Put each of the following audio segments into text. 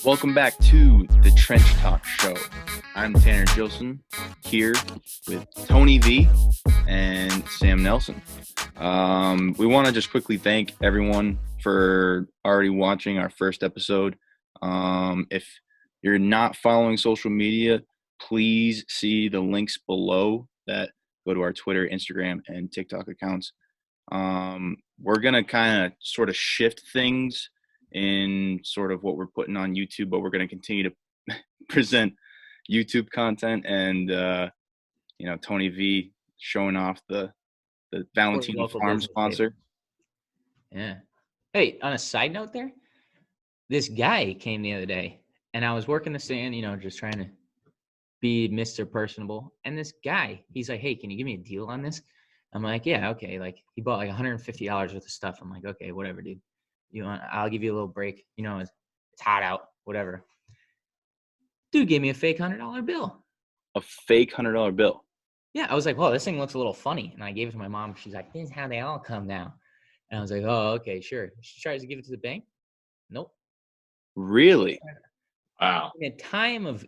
Welcome back to the Trench Talk Show. I'm Tanner Gilson here with Tony V and Sam Nelson. We want to just quickly thank everyone for already watching our first episode. If you're not following social media, please see the links below that go to our Twitter, Instagram, and TikTok accounts. We're going to kind of sort of shift things in sort of what we're putting on YouTube, but we're going to continue to present YouTube content and, Tony V showing off the Valentino Farm sponsor. Yeah. Hey, on a side note there, this guy came the other day and I was working the stand, just trying to be Mr. Personable. And this guy, he's like, hey, can you give me a deal on this? I'm like, yeah, okay. Like he bought like $150 worth of stuff. I'm like, okay, whatever, dude. I'll give you a little break. It's hot out, whatever. Dude gave me a fake $100 bill. A fake $100 bill? Yeah, I was like, well, this thing looks a little funny. And I gave it to my mom. She's like, this is how they all come now. And I was like, oh, okay, sure. She tries to give it to the bank. Nope. Really? Wow. In a time of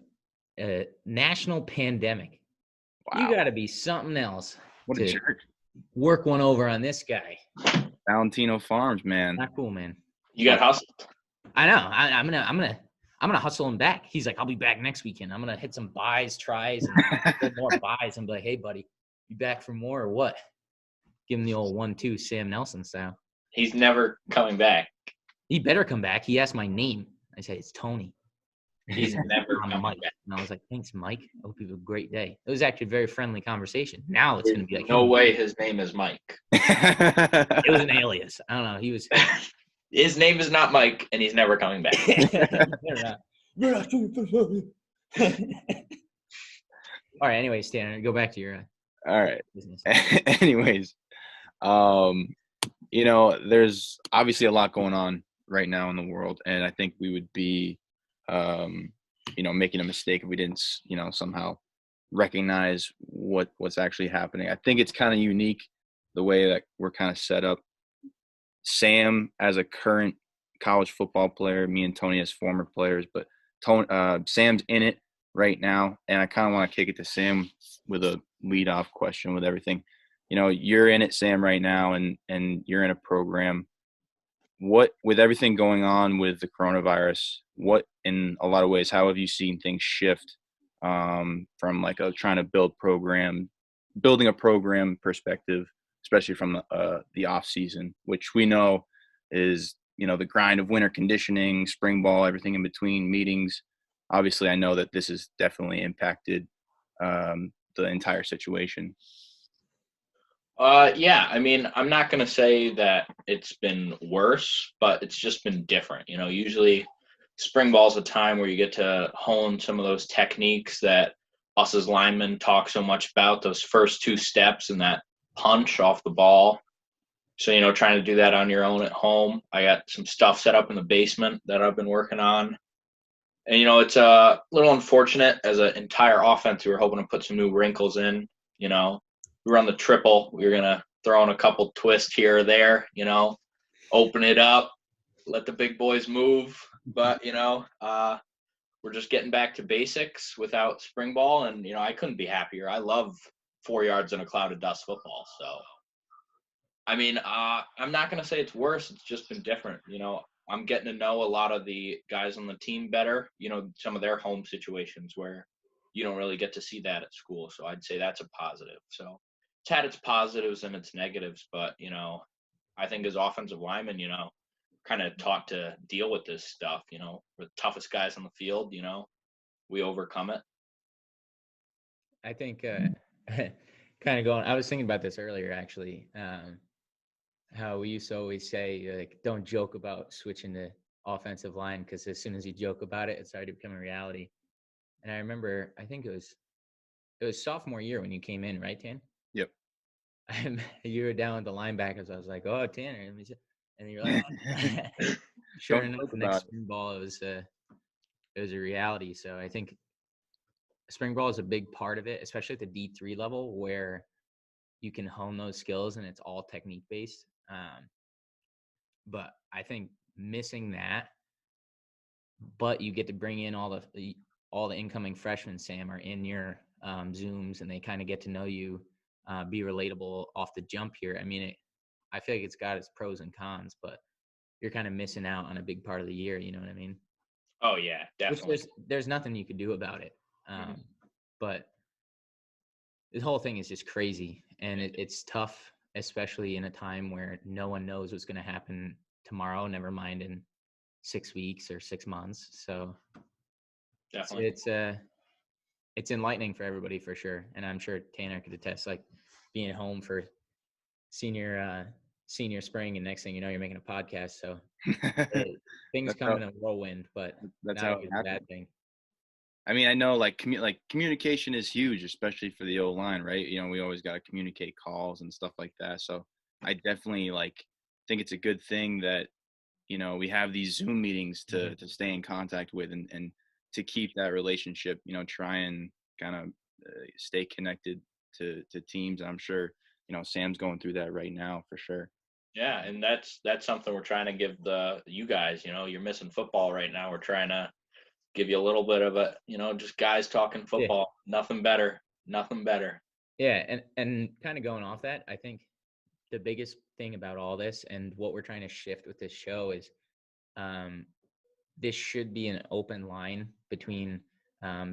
national pandemic, wow. You got to be something else. What a jerk. Work one over on this guy. Valentino Farms, man. Not cool, man. You got hustled. I know. I'm gonna hustle him back. He's like, I'll be back next weekend. I'm gonna hit some buys, tries, and more buys, and be like, hey, buddy, you back for more or what? Give him the old 1-2 Sam Nelson style. He's never coming back. He better come back. He asked my name. I said, it's Tony. He's never coming back. And I was like, thanks, Mike. I hope you have a great day. It was actually a very friendly conversation. Now it's going to be like, no way his name is Mike. It was an alias. I don't know. He was. His name is not Mike, and he's never coming back. All right. Anyways, Tanner, go back to your all right. Business. Anyways, there's obviously a lot going on right now in the world, and I think we would be making a mistake if we didn't, somehow recognize what's actually happening. I think it's kind of unique the way that we're kind of set up. Sam as a current college football player, me and Tony as former players, but Sam's in it right now, and I kind of want to kick it to Sam with a lead-off question with everything. You're in it, Sam, right now, and you're in a program. What, with everything going on with the coronavirus, what in a lot of ways, how have you seen things shift from like trying to building a program perspective, especially from the off season, which we know is, the grind of winter conditioning, spring ball, everything in between, meetings. Obviously, I know that this has definitely impacted the entire situation. Yeah, I mean, I'm not going to say that it's been worse, but it's just been different. Usually spring ball is a time where you get to hone some of those techniques that us as linemen talk so much about, those first two steps and that punch off the ball. So, trying to do that on your own at home. I got some stuff set up in the basement that I've been working on. And, it's a little unfortunate as an entire offense. We were hoping to put some new wrinkles in, We were on the triple. We were going to throw in a couple twists here or there, open it up, let the big boys move. But, we're just getting back to basics without spring ball. And, I couldn't be happier. I love 4 yards in a cloud of dust football. So, I mean, I'm not going to say it's worse. It's just been different. I'm getting to know a lot of the guys on the team better, some of their home situations where you don't really get to see that at school. So I'd say that's a positive. So it's had its positives and its negatives, but, I think as offensive linemen, kind of taught to deal with this stuff, we're the toughest guys on the field, we overcome it. I think kind of going, I was thinking about this earlier, actually, how we used to always say, like, don't joke about switching to offensive line, because as soon as you joke about it, it's already become a reality. And I remember, I think it was sophomore year when you came in, right, Tan? Yep. You were down with the linebackers. I was like, oh, Tanner. And you're like, sure enough, the next spring ball, it was a reality. So I think spring ball is a big part of it, especially at the D3 level, where you can hone those skills, and it's all technique based. But I think missing that, but you get to bring in all the incoming freshmen, Sam, are in your Zooms, and they kind of get to know you, be relatable off the jump here. I mean, I feel like it's got its pros and cons, but you're kind of missing out on a big part of the year. You know what I mean? Oh yeah, definitely. Which there's nothing you could do about it. But this whole thing is just crazy, and it's tough, especially in a time where no one knows what's going to happen tomorrow, never mind in 6 weeks or 6 months. So Definitely. it's enlightening for everybody for sure. And I'm sure Tanner could attest, like being home for senior spring, and next thing you know, you're making a podcast. So things come in a whirlwind, but that's not how a it bad happens. thing. I mean, I know like communication is huge, especially for the O line, right? You know, we always got to communicate calls and stuff like that. So I definitely think it's a good thing that, you know, we have these Zoom meetings to stay in contact with and to keep that relationship, you know, try and kind of stay connected to teams. And I'm sure, you know, Sam's going through that right now for sure. Yeah, and that's something we're trying to give you guys. You know, you're missing football right now. We're trying to give you a little bit of a, you know, just guys talking football. Yeah. Nothing better. Yeah, and kind of going off that, I think the biggest thing about all this and what we're trying to shift with this show is this should be an open line between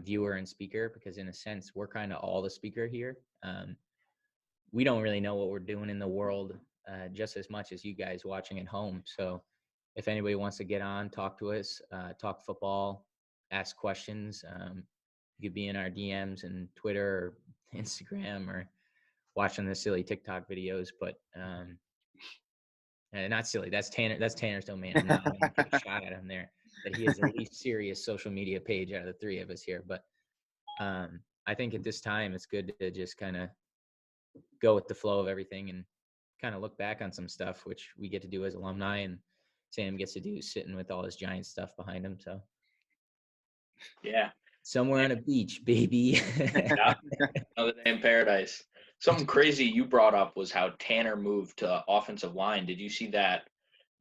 viewer and speaker, because in a sense, we're kind of all the speaker here. We don't really know what we're doing in the world just as much as you guys watching at home. So if anybody wants to get on, talk to us, talk football, ask questions, you could be in our DMs and Twitter or Instagram or watching the silly TikTok videos. But not silly. That's Tanner's domain. I'm not going to take a shot at him there. That he has the least serious social media page out of the three of us here. But I think at this time, it's good to just kind of go with the flow of everything and kind of look back on some stuff, which we get to do as alumni, and Sam gets to do sitting with all his giant stuff behind him. So yeah, somewhere on a beach, baby. Yeah. Another day in paradise. Something crazy you brought up was how Tanner moved to offensive line. Did you see that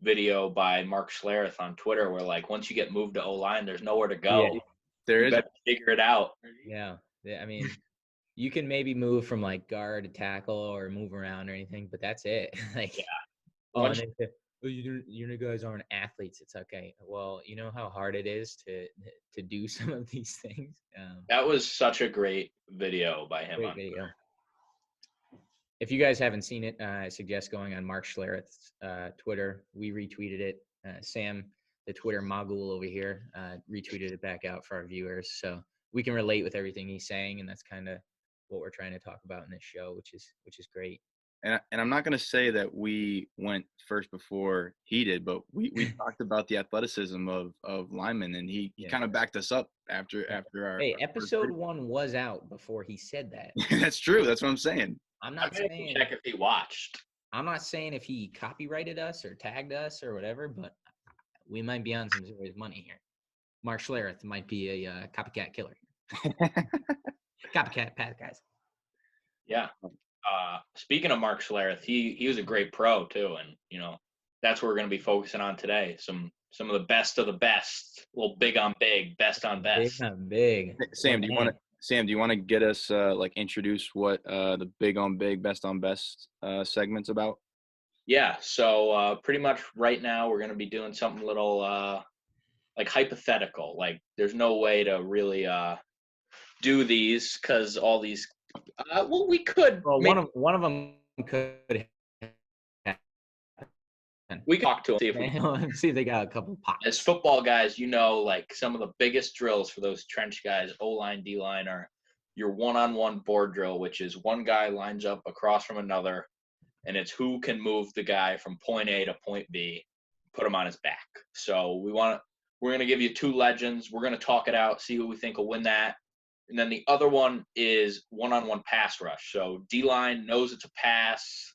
video by Mark Schlereth on Twitter where, like, once you get moved to O-line, there's nowhere to go? Yeah. There you is better figure it out. Yeah. I mean, you can maybe move from like guard to tackle or move around or anything, but that's it. Like, yeah. You guys aren't athletes. It's okay. Well, you know how hard it is to do some of these things. That was such a great video by him. Great video. If you guys haven't seen it, I suggest going on Mark Schlereth's Twitter. We retweeted it. Sam, the Twitter mogul over here, retweeted it back out for our viewers. So we can relate with everything he's saying, and that's kind of what we're trying to talk about in this show, which is great. And I'm not going to say that we went first before he did, but we talked about the athleticism of linemen, and he kind of backed us up after our. Hey, episode 1 was out before he said that. That's true. That's what I'm saying. I'm not saying check if he watched. I'm not saying if he copyrighted us or tagged us or whatever, but we might be on some serious money here. Mark Schlereth might be a copycat killer. Copycat path guys. Yeah. Speaking of Mark Schlereth, he was a great pro too, and you know that's what we're going to be focusing on today. Some of the best of the best. A little big on big, best on best. Big on big. Sam, do you want to get us introduce what the big on big, best on best segment's about? Yeah. So pretty much right now we're going to be doing something little like hypothetical. Like there's no way to really do these because all these. Well, we could. Well, one of them could. We can talk to them. See if they got a couple of pops. As football guys, you know, like some of the biggest drills for those trench guys, O-line, D-line, are your one-on-one board drill, which is one guy lines up across from another, and it's who can move the guy from point A to point B, put him on his back. So we're going to give you 2 legends. We're going to talk it out, see who we think will win that. And then the other one is one-on-one pass rush. So D-line knows it's a pass,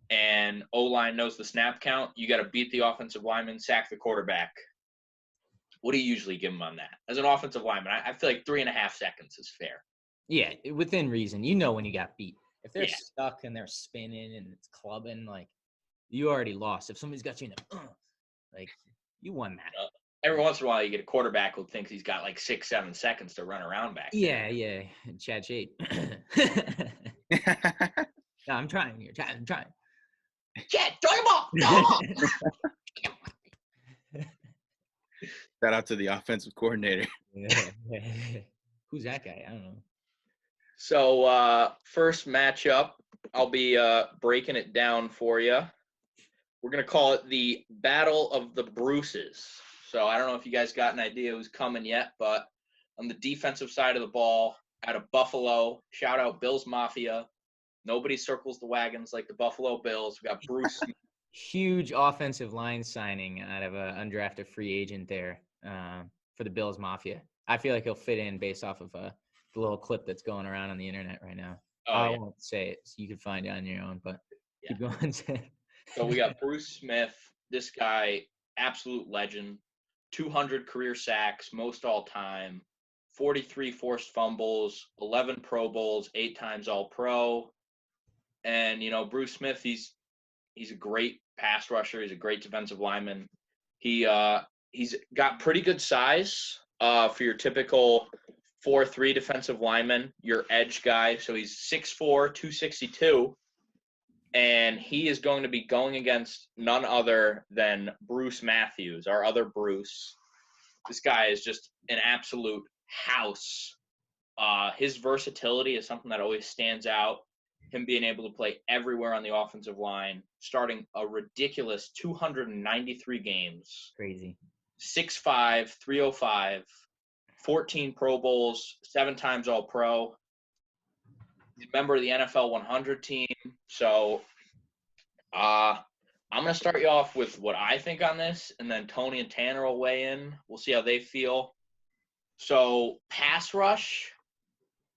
and O-line knows the snap count. You got to beat the offensive lineman, sack the quarterback. What do you usually give them on that? As an offensive lineman, I feel like 3.5 seconds is fair. Yeah, within reason. You know when you got beat. If they're stuck and they're spinning and it's clubbing, like you already lost. If somebody's got you in the like you won that. Every once in a while, you get a quarterback who thinks he's got like 6-7 seconds to run around back there. Yeah. Chad Shade. No, I'm trying here. I'm trying. Chad, throw him off. Shout out to the offensive coordinator. Who's that guy? I don't know. So first matchup, I'll be breaking it down for you. We're going to call it the Battle of the Bruces. So I don't know if you guys got an idea who's coming yet, but on the defensive side of the ball, out of Buffalo, shout out Bills Mafia. Nobody circles the wagons like the Buffalo Bills. We got Bruce Smith. Huge offensive line signing out of an undrafted free agent there for the Bills Mafia. I feel like he'll fit in based off of the little clip that's going around on the internet right now. I won't say it. So you can find it on your own, but keep going. So we got Bruce Smith. This guy, absolute legend. 200 career sacks, most all time. 43 forced fumbles, 11 Pro Bowls, 8 times All-Pro. And, Bruce Smith, he's a great pass rusher. He's a great defensive lineman. He's got pretty good size for your typical 4'3" defensive lineman, your edge guy. So he's 6'4", 262. And he is going to be going against none other than Bruce Matthews, our other Bruce. This guy is just an absolute house. His versatility is something that always stands out. Him being able to play everywhere on the offensive line, starting a ridiculous 293 games. Crazy. 6'5", 305, 14 Pro Bowls, 7 times All-Pro. He's a member of the NFL 100 team. So I'm going to start you off with what I think on this, and then Tony and Tanner will weigh in. We'll see how they feel. So pass rush,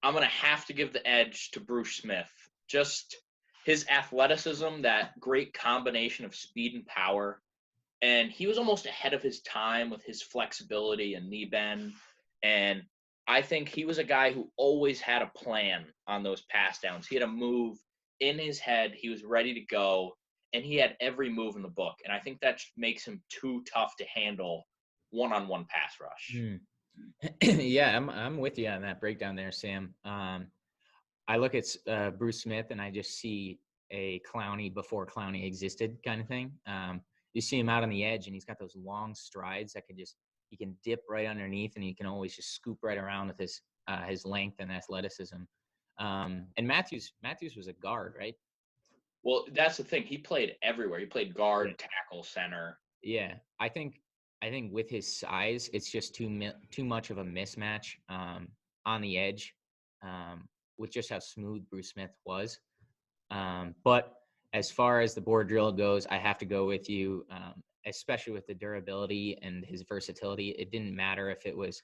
I'm going to have to give the edge to Bruce Smith. Just his athleticism, that great combination of speed and power. And he was almost ahead of his time with his flexibility and knee bend. And I think he was a guy who always had a plan on those pass downs. He had a move in his head. He was ready to go. And he had every move in the book. And I think that makes him too tough to handle one-on-one pass rush. Yeah, I'm with you on that breakdown there, Sam. I look at Bruce Smith and I just see a Clowney before Clowney existed kind of thing. You see him out on the edge and he's got those long strides that he can dip right underneath and he can always just scoop right around with his length and athleticism. And Matthews was a guard, right? Well, that's the thing. He played everywhere. He played guard, tackle, center. Yeah, I think with his size, it's just too much of a mismatch on the edge with just how smooth Bruce Smith was. But as far as the board drill goes, I have to go with you, especially with the durability and his versatility. It didn't matter if it was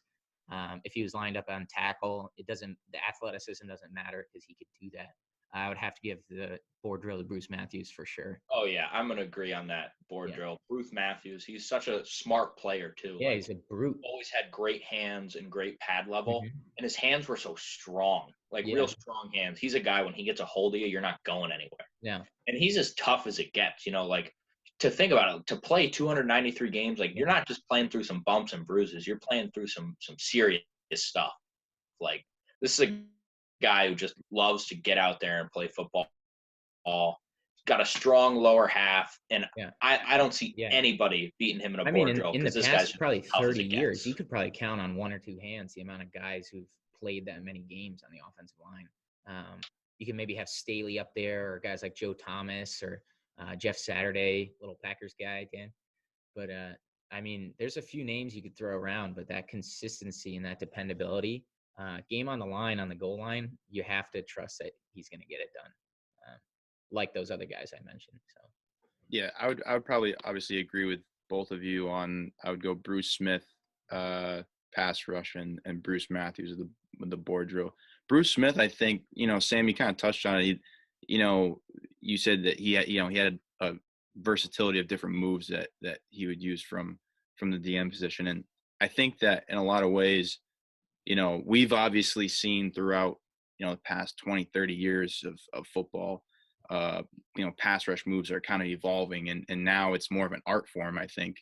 if he was lined up on tackle. The athleticism doesn't matter because he could do that. I would have to give the board drill to Bruce Matthews for sure. Oh, yeah. I'm going to agree on that board drill. Bruce Matthews, he's such a smart player, too. Yeah, he's a brute. Always had great hands and great pad level. Mm-hmm. And his hands were so strong, real strong hands. He's a guy, when he gets a hold of you, you're not going anywhere. Yeah. And he's as tough as it gets, to think about it, to play 293 games, you're not just playing through some bumps and bruises. You're playing through some serious stuff. This is a guy who just loves to get out there and play football. Got a strong lower half, and I don't see anybody beating him in a board drill. In the past probably 30 years, you could probably count on one or two hands the amount of guys who've played that many games on the offensive line. You can maybe have Staley up there, or guys like Joe Thomas or Jeff Saturday, little Packers guy again. But there's a few names you could throw around, but that consistency and that dependability, game on the line, on the goal line, you have to trust that he's going to get it done. Like those other guys I mentioned. So, yeah, I would probably obviously agree with both of you on. I would go Bruce Smith, pass rush, and Bruce Matthews with the board drill. Bruce Smith, I think, Sam, you kind of touched on it. You said that he had a versatility of different moves that he would use from the DM position, and I think that in a lot of ways, we've obviously seen throughout the past 20, 30 years of football. Pass rush moves are kind of evolving, and now it's more of an art form, I think,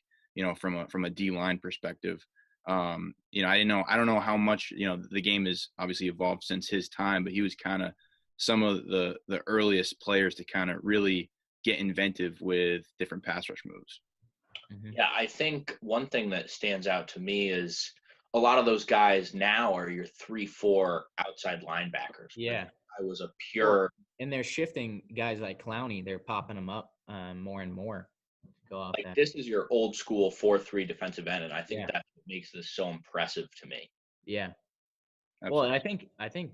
from a D line perspective. I don't know how much, the game has obviously evolved since his time, but he was kind of some of the earliest players to kind of really get inventive with different pass rush moves. Mm-hmm. Yeah, I think one thing that stands out to me is a lot of those guys now are your 3-4 outside linebackers. Yeah. I was a pure. And they're shifting guys like Clowney. They're popping them up more and more. Go off Like that. this is your old school 4-3 defensive end, and I think Yeah. that's what makes this so impressive to me. Yeah. Absolutely. Well, and I think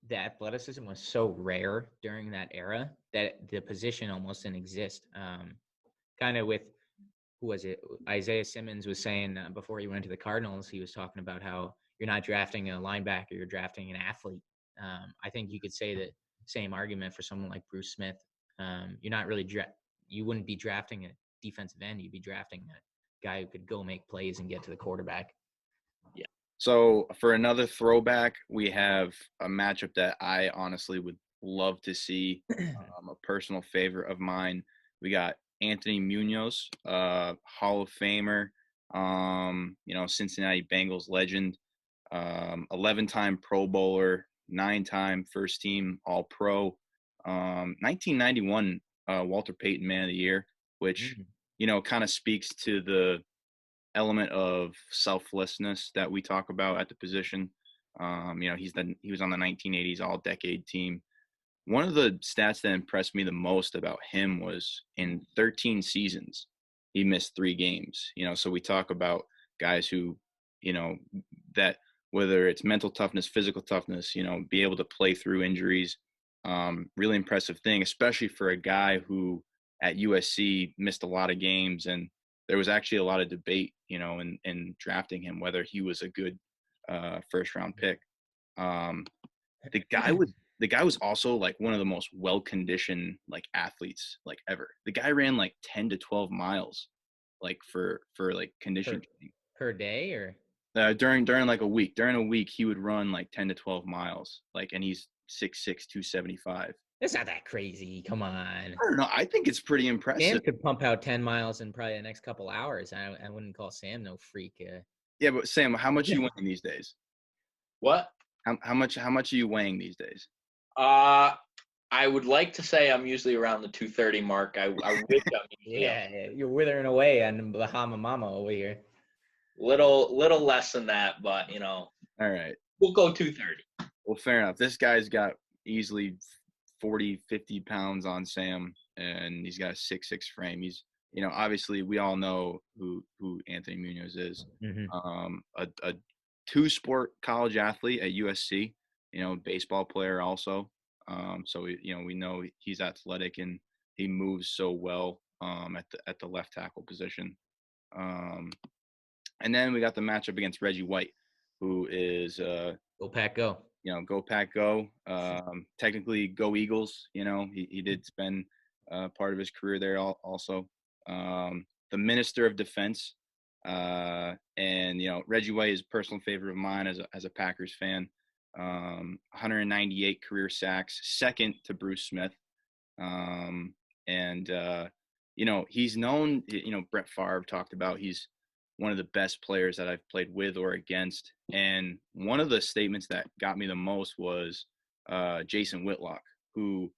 the athleticism was so rare during that era that the position almost didn't exist. Kind of with, who was it? Isaiah Simmons was saying before he went to the Cardinals, he was talking about how you're not drafting a linebacker, you're drafting an athlete. I think you could say the same argument for someone like Bruce Smith. You're not really you wouldn't be drafting a defensive end, you'd be drafting a guy who could go make plays and get to the quarterback. Yeah. So for another throwback, we have a matchup that I honestly would love to see. A personal favorite of mine. We got Anthony Munoz, Hall of Famer, Cincinnati Bengals legend, 11-time Pro Bowler, 9-time first team All Pro, 1991 Walter Payton Man of the Year, which kind of speaks to the element of selflessness that we talk about at the position. He was on the 1980s All-Decade team. One of the stats that impressed me the most about him was in 13 seasons, he missed 3 games. So we talk about guys who, that whether it's mental toughness, physical toughness, be able to play through injuries. Really impressive thing, especially for a guy who at USC missed a lot of games, and there was actually a lot of debate, in drafting him, whether he was a good first round pick. The guy was also like one of the most well-conditioned like athletes like ever. The guy ran like 10 to 12 miles like for like condition training. Per day or during like a week. During a week he would run like 10 to 12 miles, like, and he's 6'6", 275. It's not that crazy. Come on. I don't know. I think it's pretty impressive. Sam could pump out 10 miles in probably the next couple hours. I wouldn't call Sam no freak. Yeah, but Sam, how much are you weighing these days? What? How much are you weighing these days? I would like to say I'm usually around the 230 mark. I wish I'm usually yeah, you're withering away on Bahama Mama over here. Little less than that, but All right. We'll go 230. Well, fair enough. This guy's got easily 40, 50 pounds on Sam, and he's got a 6'6" frame. He's, obviously we all know who Anthony Munoz is. Mm-hmm. A 2-sport college athlete at USC, baseball player also. So we know he's athletic and he moves so well at the left tackle position. And then we got the matchup against Reggie White, who is Go Pack Go. Go Pack Go. Technically, Go Eagles. He did spend part of his career there also. The Minister of Defense. And Reggie White is a personal favorite of mine as a Packers fan. 198 career sacks, second to Bruce Smith. He's known, Brett Favre talked about he's one of the best players that I've played with or against. And one of the statements that got me the most was Jason Whitlock, who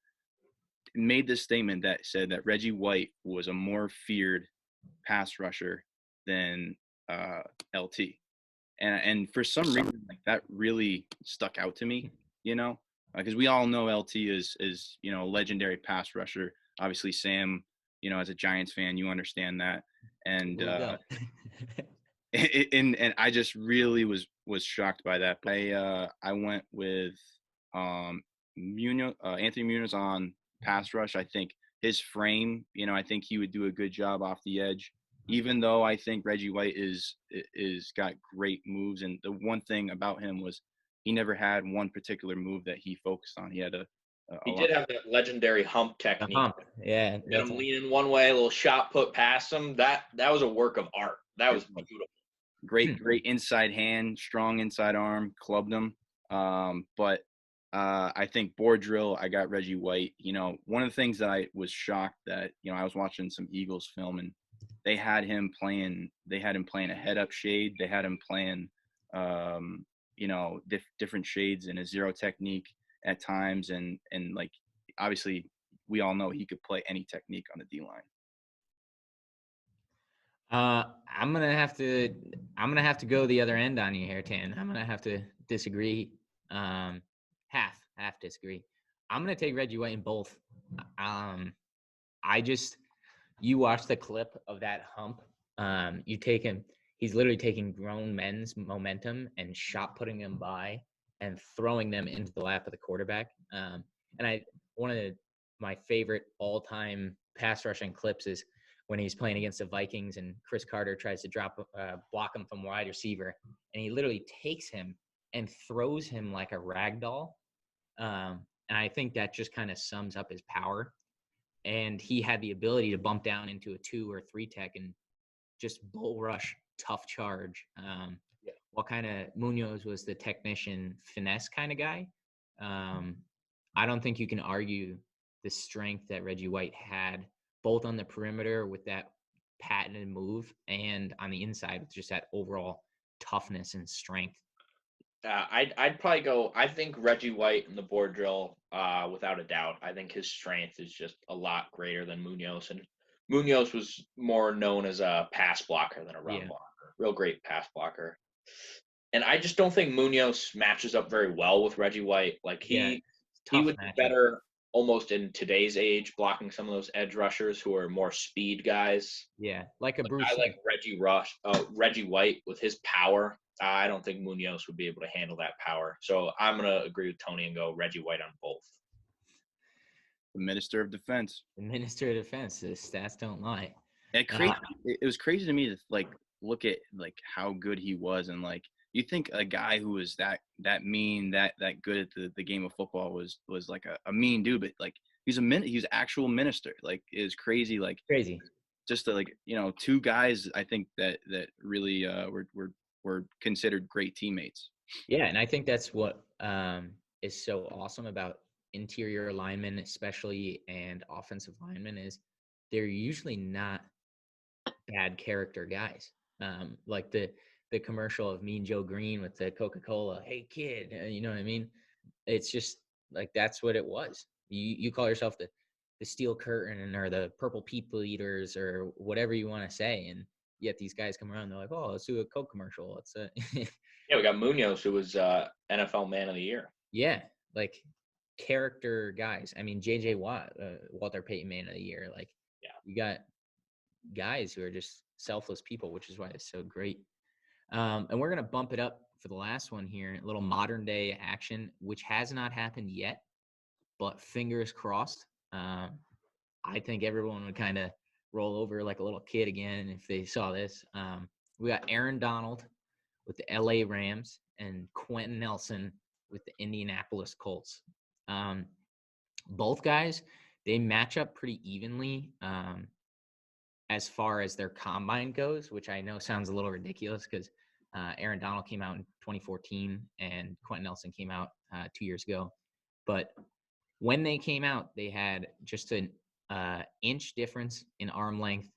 made this statement that said that Reggie White was a more feared pass rusher than LT. And for some reason, like, that really stuck out to me, because we all know LT is a legendary pass rusher. Obviously, Sam, as a Giants fan, you understand that. And and I just really was shocked by that. I went with Anthony Munoz on pass rush. I think his frame, I think he would do a good job off the edge. Even though I think Reggie White is got great moves, and the one thing about him was he never had one particular move that he focused on. He had he did have that legendary hump technique. Hump. Yeah. Get him leaning one way, a little shot put past him. That was a work of art. That was beautiful. Great inside hand, strong inside arm, clubbed him. But I think board drill, I got Reggie White. One of the things that I was shocked that, I was watching some Eagles film and they had him playing a head up shade. They had him playing, different shades in a zero technique at times. And like, obviously we all know he could play any technique on the D line. I'm gonna have to go the other end on you here, Tan. I'm gonna have to disagree. Half disagree. I'm gonna take Reggie White in both. You watch the clip of that hump. You take him. He's literally taking grown men's momentum and shot putting them by and throwing them into the lap of the quarterback. One of my favorite all-time pass rushing clips is when he's playing against the Vikings and Chris Carter tries to block him from wide receiver, and he literally takes him and throws him like a rag doll. And I think that just kind of sums up his power. And he had the ability to bump down into a 2 or 3 tech and just bull rush, tough charge. What kind of Munoz was the technician finesse kind of guy. I don't think you can argue the strength that Reggie White had, both on the perimeter with that patented move and on the inside with just that overall toughness and strength. I'd probably go. I think Reggie White in the board drill, without a doubt. I think his strength is just a lot greater than Munoz, and Munoz was more known as a pass blocker than a run blocker. Real great pass blocker, and I just don't think Munoz matches up very well with Reggie White. Like he would be better almost in today's age blocking some of those edge rushers who are more speed guys. Yeah, like a Bruce. I like Reggie White with his power. I don't think Munoz would be able to handle that power. So I'm going to agree with Tony and go Reggie White on both. The Minister of Defense. The Minister of Defense. The stats don't lie. It was crazy to me to look at how good he was, and you think a guy who was that mean, that good at the game of football was like a mean dude, but he's he's actual minister. It was crazy. Crazy. Just two guys I think that really were considered great teammates. Yeah, and I think that's what is so awesome about interior linemen, especially, and offensive linemen, is they're usually not bad character guys. Like the commercial of Mean Joe Green with the Coca-Cola, "Hey kid," you know what I mean? It's just that's what it was. You call yourself the Steel Curtain or the Purple People Eaters or whatever you want to say, and yet these guys come around, they're like, "Oh, let's do a Coke commercial." Let's Yeah, we got Munoz, who was NFL Man of the Year. Yeah, character guys. I mean, JJ Watt, Walter Payton Man of the Year. You got guys who are just selfless people, which is why it's so great. And we're gonna bump it up for the last one here, a little modern day action, which has not happened yet, but fingers crossed. I think everyone would kind of roll over like a little kid again if they saw this. We got Aaron Donald with the LA Rams and Quentin Nelson with the Indianapolis Colts. Both guys, they match up pretty evenly as far as their combine goes, which I know sounds a little ridiculous because Aaron Donald came out in 2014 and Quentin Nelson came out 2 years ago. But when they came out, they had just an inch difference in arm length,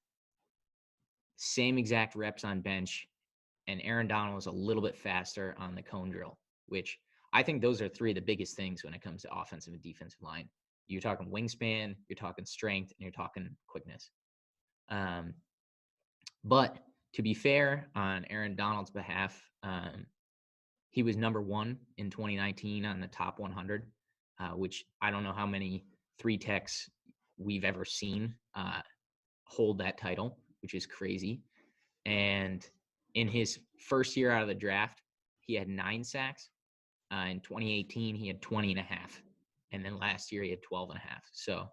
same exact reps on bench, and Aaron Donald was a little bit faster on the cone drill, which I think those are three of the biggest things when it comes to offensive and defensive line. You're talking wingspan, you're talking strength, and you're talking quickness. But to be fair, on Aaron Donald's behalf, he was number 1 in 2019 on the top 100, which I don't know how many 3 techs we've ever seen hold that title, which is crazy. And in his first year out of the draft, he had 9 sacks. In 2018, he had 20 and a half. And then last year, he had 12 and a half. So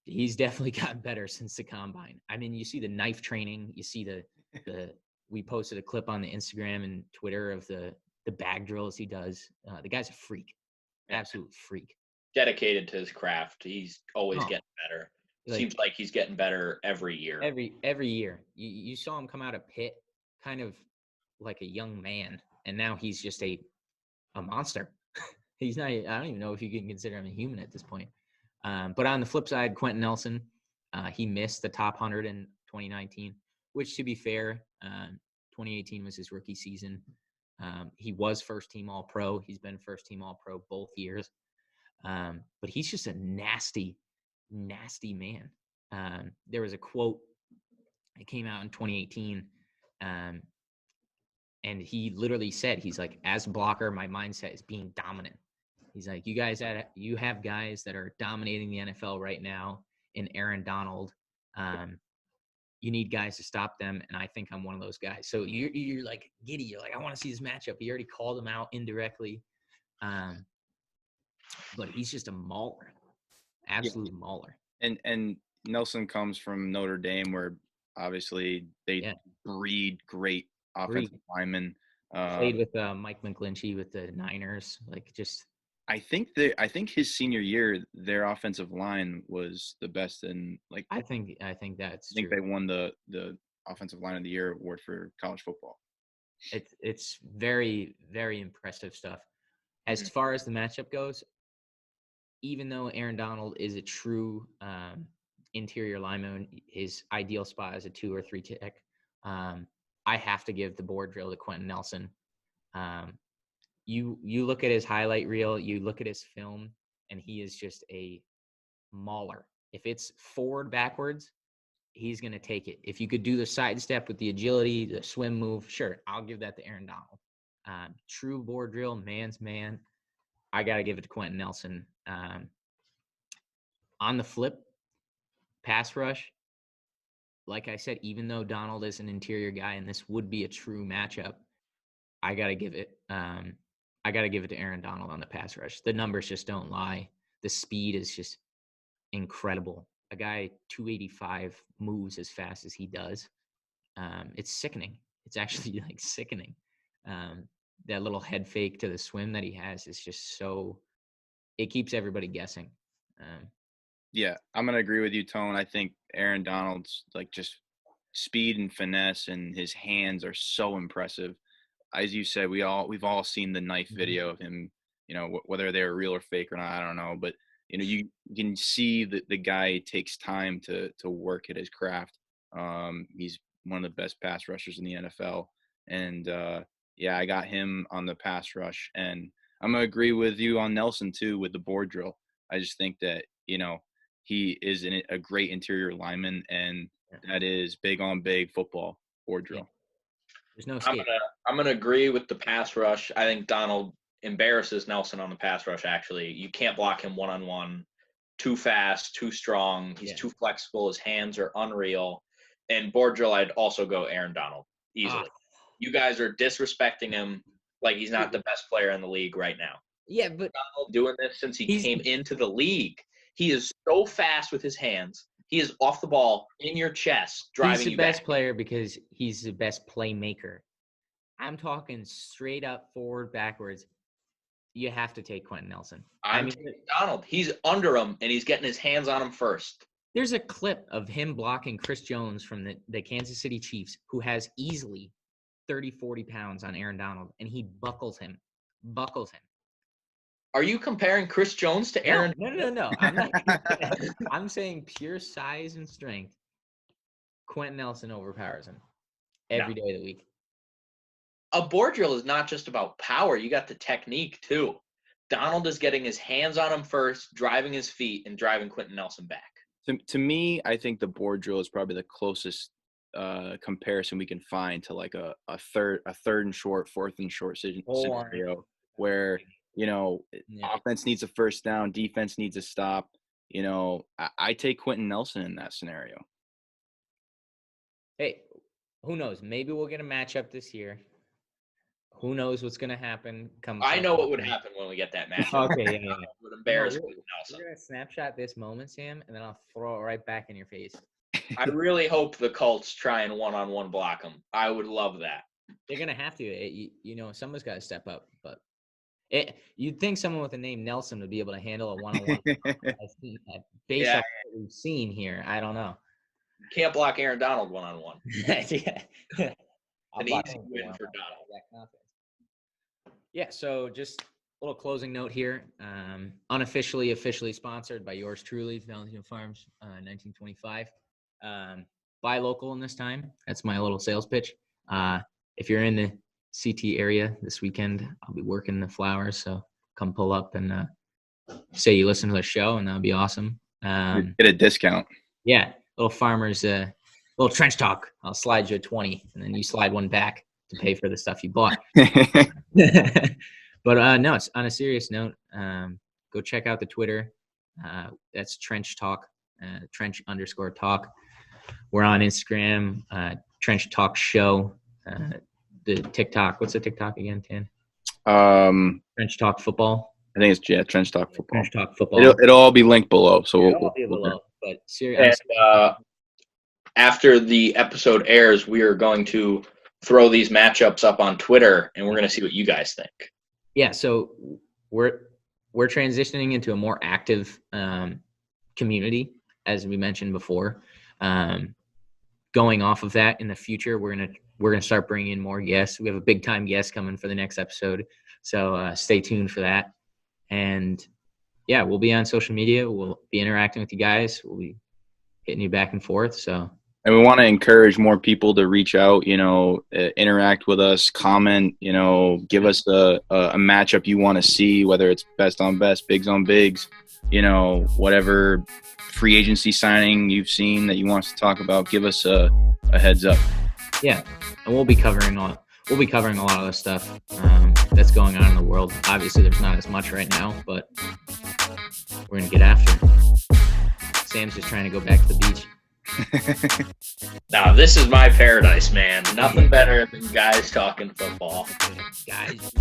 he's definitely gotten better since the combine. I mean, you see the knife training. You see we posted a clip on the Instagram and Twitter of the bag drills he does. The guy's a freak, absolute freak. Dedicated to his craft. He's always getting better. Seems like he's getting better every year. Every year. You saw him come out of Pitt kind of like a young man, and now he's just a monster. He's not. I don't even know if you can consider him a human at this point. But on the flip side, Quentin Nelson, he missed the top 100 in 2019, which, to be fair, 2018 was his rookie season. He was first team All Pro. He's been first team All Pro both years. But he's just a nasty, nasty man. There was a quote that came out in 2018. And he literally said, he's like, as a blocker, my mindset is being dominant. He's like, you have guys that are dominating the NFL right now in Aaron Donald. You need guys to stop them, and I think I'm one of those guys. So you're like giddy. You're like, I want to see this matchup. He already called him out indirectly. But he's just a mauler, absolute mauler. And Nelson comes from Notre Dame, where obviously they breed great offensive linemen. Played with Mike McGlinchey with the Niners. Like, just I think his senior year, their offensive line was the best in like. I think that's. I think true. they won the offensive line of the year award for college football. It's very, very impressive stuff. As far as the matchup goes, even though Aaron Donald is a true interior lineman, his ideal spot is a 2 or 3 tech. I have to give the board drill to Quentin Nelson. You look at his highlight reel, you look at his film, and he is just a mauler. If it's forward, backwards, he's going to take it. If you could do the side step with the agility, the swim move, sure, I'll give that to Aaron Donald. True board drill, man's man, I got to give it to Quentin Nelson. On the flip, pass rush, like I said, even though Donald is an interior guy and this would be a true matchup, I got to give it to Aaron Donald on the pass rush. The numbers just don't lie. The speed is just incredible. A guy 285 moves as fast as he does. It's sickening. It's actually like sickening. That little head fake to the swim that he has is just so, it keeps everybody guessing. Yeah, I'm gonna agree with you, Tone. I think Aaron Donald's like just speed and finesse, and his hands are so impressive. As you said, we've all seen the knife video of him. You know, whether they were real or fake or not, I don't know. But you know, you can see that the guy takes time to work at his craft. He's one of the best pass rushers in the NFL, and yeah, I got him on the pass rush, and I'm gonna agree with you on Nelson too with the board drill. I just think that he is a great interior lineman, and that is big on big football board drill. There's no escape. I'm gonna agree with the pass rush. I think Donald embarrasses Nelson on the pass rush. Actually, you can't block him one-on-one. Too fast, too strong. He's too flexible. His hands are unreal. And board drill, I'd also go Aaron Donald easily. You guys are disrespecting him like he's not the best player in the league right now. Yeah, but Donald doing this since he came into the league. He is so fast with his hands. He is off the ball in your chest, driving you back. He's the best player because he's the best playmaker. I'm talking straight up forward, backwards. You have to take Quentin Nelson. I'm taking Donald. He's under him, and he's getting his hands on him first. There's a clip of him blocking Chris Jones from the Kansas City Chiefs, who has easily 30, 40 pounds on Aaron Donald, and he buckles him. Are you comparing Chris Jones to Aaron? No. I'm not. I'm saying pure size and strength. Quentin Nelson overpowers him every day of the week. A board drill is not just about power. You got the technique, too. Donald is getting his hands on him first, driving his feet, and driving Quentin Nelson back. To me, I think the board drill is probably the closest comparison we can find to like a third and short, fourth and short scenario where offense needs a first down, defense needs a stop. I take Quentin Nelson in that scenario. Hey, who knows? Maybe we'll get a matchup this year. Who knows what's going to happen? I know what would happen when we get that matchup. Okay, yeah. It would embarrass Quentin Nelson. We're going to snapshot this moment, Sam, and then I'll throw it right back in your face. I really hope the Colts try and one-on-one block him. I would love that. They're going to have to. Someone's got to step up. But you'd think someone with the name Nelson would be able to handle a one-on-one. Based on what we've seen here, I don't know. You can't block Aaron Donald one-on-one. Yeah. An easy win for Donald. Yeah, so just little closing note here. Unofficially, officially sponsored by yours truly, Valentino Farms, 1925. Buy local in this time. That's my little sales pitch. If you're in the CT area this weekend, I'll be working the flowers. So come pull up and say you listen to the show, and that'll be awesome. Get a discount. Yeah, little farmers, little trench talk. I'll slide you a 20, and then you slide one back to pay for the stuff you bought. But no, it's on a serious note. Go check out the Twitter. That's Trench Talk, Trench_talk. We're on Instagram, Trench Talk Show. The TikTok. What's the TikTok again, Tan? Trench Talk Football. I think it's Trench Talk Football. Trench Talk Football. It'll all be linked below. So It'll all be below. But seriously, And after the episode airs, we are going to throw these matchups up on Twitter, and we're going to see what you guys think. yeah. So we're transitioning into a more active community, as we mentioned before. Going off of that, in the future, we're gonna start bringing in more guests. We have a big time guest coming for the next episode, so stay tuned for that. And yeah, we'll be on social media. We'll be interacting with you guys. We'll be hitting you back and forth. So, and we want to encourage more people to reach out, interact with us, comment, give us a matchup you want to see, whether it's best on best, bigs on bigs, whatever free agency signing you've seen that you want us to talk about, give us a heads up. Yeah, and we'll be covering a lot of the stuff that's going on in the world. Obviously, there's not as much right now, but we're gonna get after it. Sam's just trying to go back to the beach. Now, this is my paradise, man. Nothing better than guys talking football. Guys.